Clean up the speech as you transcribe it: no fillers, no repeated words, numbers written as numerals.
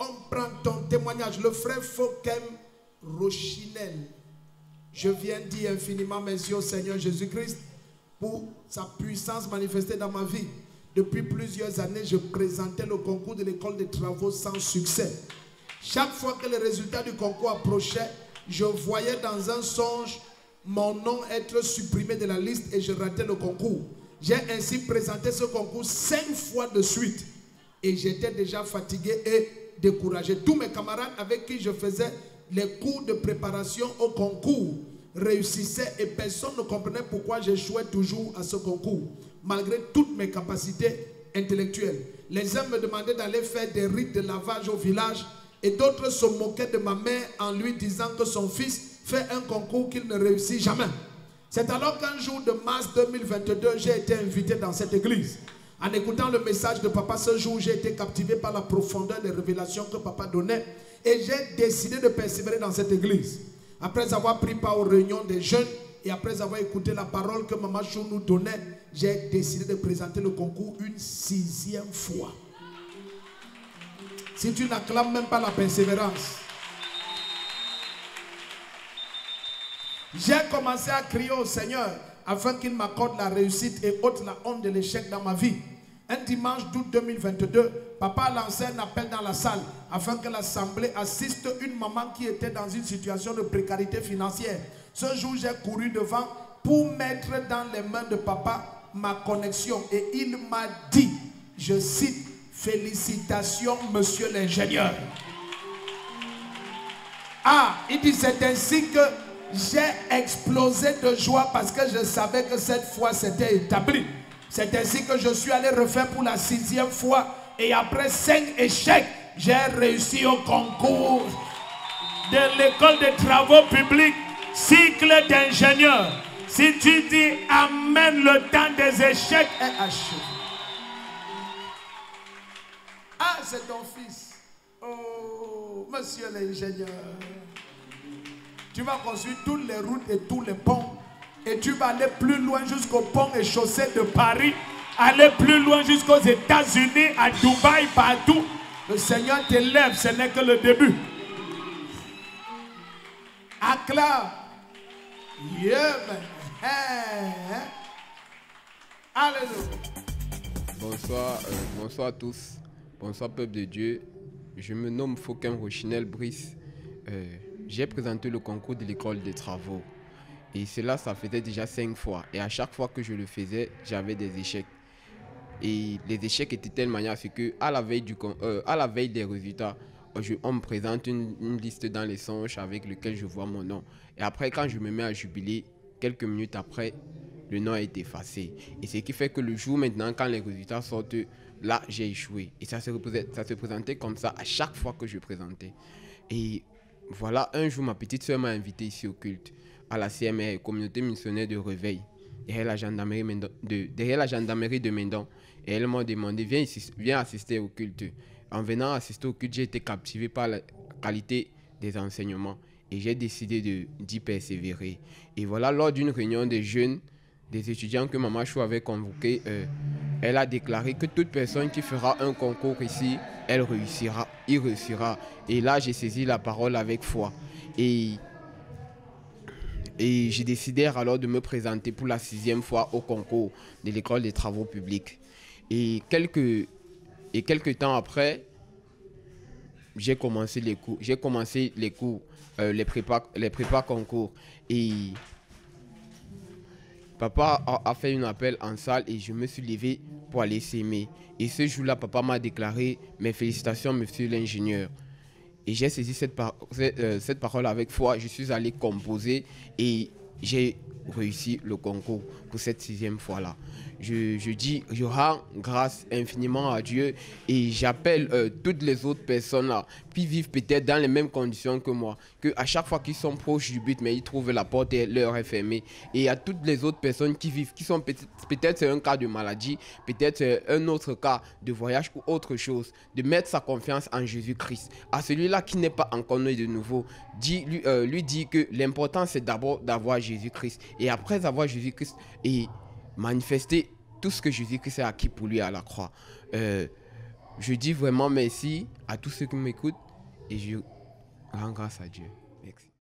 on prend ton témoignage. Le frère Fokem Rochinel. Je viens dire infiniment merci au Seigneur Jésus-Christ pour sa puissance manifestée dans ma vie. Depuis plusieurs années, je présentais le concours de l'école des travaux sans succès. Chaque fois que les résultats du concours approchaient, je voyais dans un songe mon nom être supprimé de la liste et je ratais le concours. J'ai ainsi présenté ce concours 5 fois de suite et j'étais déjà fatigué et découragé. Tous mes camarades avec qui je faisais les cours de préparation au concours réussissaient et personne ne comprenait pourquoi j'échouais toujours à ce concours, malgré toutes mes capacités intellectuelles. Les uns me demandaient d'aller faire des rites de lavage au village et d'autres se moquaient de ma mère en lui disant que son fils fait un concours qu'il ne réussit jamais. C'est alors qu'un jour de mars 2022, j'ai été invité dans cette église. En écoutant le message de papa ce jour, j'ai été captivé par la profondeur des révélations que papa donnait et j'ai décidé de persévérer dans cette église. Après avoir pris part aux réunions des jeunes et après avoir écouté la parole que Maman Chou nous donnait, j'ai décidé de présenter le concours une 6e fois. Si tu n'acclames même pas la persévérance. J'ai commencé à crier au Seigneur afin qu'il m'accorde la réussite et ôte la honte de l'échec dans ma vie. Un dimanche d'août 2022, papa a lancé un appel dans la salle afin que l'assemblée assiste une maman qui était dans une situation de précarité financière. Ce jour, j'ai couru devant pour mettre dans les mains de papa ma connexion et il m'a dit, je cite, « Félicitations, monsieur l'ingénieur. » Ah, il dit, c'est ainsi que j'ai explosé de joie parce que je savais que cette fois c'était établi. C'est ainsi que je suis allé refaire pour la 6e fois et après 5 échecs, j'ai réussi au concours de l'école des travaux publics, cycle d'ingénieur. Si tu dis Amen, le temps des échecs est achevé. Ah, c'est ton fils. Oh, monsieur l'ingénieur. Tu vas construire toutes les routes et tous les ponts. Et tu vas aller plus loin jusqu'au pont et chaussée de Paris. Aller plus loin jusqu'aux États-Unis, à Dubaï, partout. Le Seigneur t'élève, ce n'est que le début. Acclame. Yeah, man. Alléluia. Bonsoir à tous. Bonsoir peuple de Dieu. Je me nomme Fokem Rochinel Brice. J'ai présenté le concours de l'école des travaux. Et cela, ça faisait déjà 5 fois. Et à chaque fois que je le faisais, j'avais des échecs. Et les échecs étaient de telle manière qu'à la veille des résultats, on me présente une liste dans les songes avec laquelle je vois mon nom. Et après, quand je me mets à jubiler, quelques minutes après, le nom a été effacé. Et ce qui fait que le jour maintenant, quand les résultats sortent, là, j'ai échoué. Et ça se présentait comme ça à chaque fois que je présentais. Et voilà, un jour, ma petite soeur m'a invité ici au culte, à la CMR, communauté missionnaire de Réveil, derrière la gendarmerie de Mendon. Et elle m'a demandé, viens assister au culte. En venant assister au culte, j'ai été captivé par la qualité des enseignements. Et j'ai décidé d'y persévérer. Et voilà, lors d'une réunion des jeunes, des étudiants que Maman Chou avait convoqués, elle a déclaré que toute personne qui fera un concours ici, il réussira. Et là, j'ai saisi la parole avec foi. Et j'ai décidé alors de me présenter pour la 6e fois au concours de l'école des travaux publics. Et quelques temps après, j'ai commencé les cours, les prépas concours. Et papa a fait un appel en salle et je me suis levé pour aller s'aimer. Et ce jour-là, papa m'a déclaré « Mes félicitations, monsieur l'ingénieur ». Et j'ai saisi cette parole avec foi. Je suis allé composer et j'ai réussi le concours pour cette 6e fois-là. Je rends grâce infiniment à Dieu et j'appelle toutes les autres personnes là qui vivent peut-être dans les mêmes conditions que moi, qu'à chaque fois qu'ils sont proches du but, mais ils trouvent la porte et leur est fermée. Et à toutes les autres personnes qui sont peut-être c'est un cas de maladie, peut-être c'est un autre cas de voyage ou autre chose, de mettre sa confiance en Jésus-Christ. À celui-là qui n'est pas encore né de nouveau, lui dit que l'important c'est d'abord d'avoir Jésus-Christ. Et après avoir Jésus-Christ et manifester tout ce que Jésus-Christ a acquis pour lui à la croix. je dis vraiment merci à tous ceux qui m'écoutent et je rends grâce à Dieu. Merci.